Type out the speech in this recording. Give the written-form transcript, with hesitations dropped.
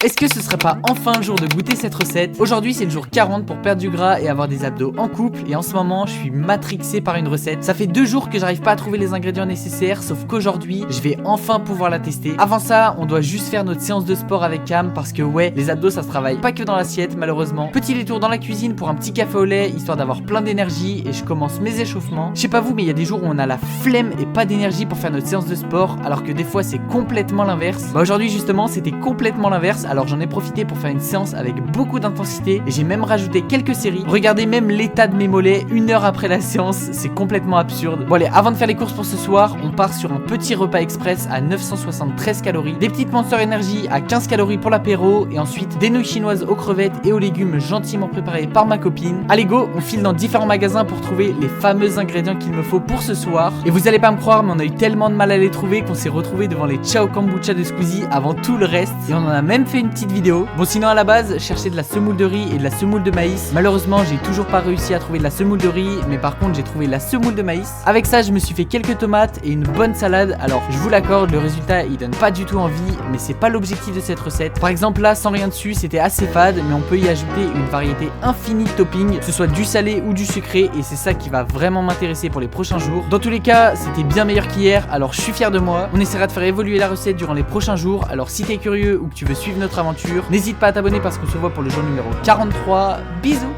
Est-ce que ce serait pas enfin le jour de goûter cette recette? Aujourd'hui c'est le jour 40 pour perdre du gras et avoir des abdos en couple, et en ce moment je suis matrixé par une recette. Ça fait 2 jours que j'arrive pas à trouver les ingrédients nécessaires, sauf qu'aujourd'hui je vais enfin pouvoir la tester. Avant ça, on doit juste faire notre séance de sport avec Cam, parce que ouais, les abdos ça se travaille pas que dans l'assiette malheureusement. Petit détour dans la cuisine pour un petit café au lait, histoire d'avoir plein d'énergie, et je commence mes échauffements. Je sais pas vous, mais il y a des jours où on a la flemme et pas d'énergie pour faire notre séance de sport, alors que des fois c'est complètement l'inverse. Bah aujourd'hui justement c'était complètement l'inverse. Alors j'en ai profité pour faire une séance avec beaucoup d'intensité, et j'ai même rajouté quelques séries. Regardez même l'état de mes mollets 1 heure après la séance, c'est complètement absurde. Bon allez, avant de faire les courses pour ce soir, on part sur un petit repas express à 973 calories, des petites Monster Energy à 15 calories pour l'apéro, et ensuite des nouilles chinoises aux crevettes et aux légumes gentiment préparées par ma copine. Allez go, on file dans différents magasins pour trouver les fameux ingrédients qu'il me faut pour ce soir. Et vous allez pas me croire, mais on a eu tellement de mal à les trouver qu'on s'est retrouvé devant les Ciao Kombucha de Squeezie avant tout le reste, et on en a même fait une petite vidéo. Bon sinon à la base, chercher de la semoule de riz et de la semoule de maïs. Malheureusement j'ai toujours pas réussi à trouver de la semoule de riz, mais par contre j'ai trouvé la semoule de maïs. Avec ça je me suis fait quelques tomates et une bonne salade. Alors je vous l'accorde, le résultat il donne pas du tout envie, mais c'est pas l'objectif de cette recette. Par exemple là, sans rien dessus, c'était assez fade, mais on peut y ajouter une variété infinie de toppings, que ce soit du salé ou du sucré, et c'est ça qui va vraiment m'intéresser pour les prochains jours. Dans tous les cas, c'était bien meilleur qu'hier, alors je suis fier de moi. On essaiera de faire évoluer la recette durant les prochains jours, alors si t'es curieux ou que tu veux suivre notre aventure, n'hésite pas à t'abonner parce qu'on se voit pour le jour numéro 43. Bisous.